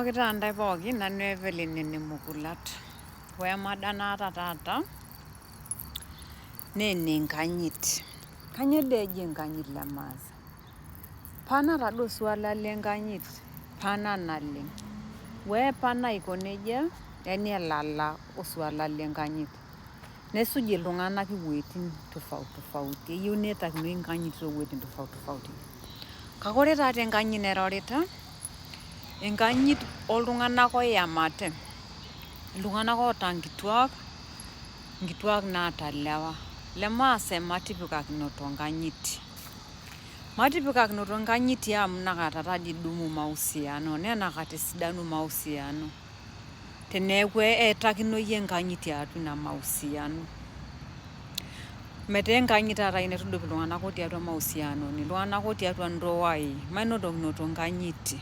Pooki taa ntae pooki nanu Evelyn ene Mukulat. Ore emada naata taata naa enenkanyit. Kanyoo dee eji enkanyit lemaasa? Panata duo swala lenkanyit, pana naleng. Pana aiko nejia, yani elala oswala lenkanyit. Nesuj iltung'anak iwueitin tofauti. Eyieu neitakinoi enkanyit toowueitin tofauti. Kake ore taata enkanyit nairorita, enkanyit oltung'anak oiyamate. Iltung'anak oota nkituak naata ilewa. Lemaasa matipikakinoto enkanyit. Matipikakinoto enkanyit amu inakata taadi idumu mahusiano, naa inakata esidanu mahusiano. Teneeku eetakinoi enkanyit tiatua ina mahusiano. Metaa enkanyit taata naitudup iltung'anak otii atua mahusianoni, iltung'anak otii atua ndoai, mainotokinoto enkanyit.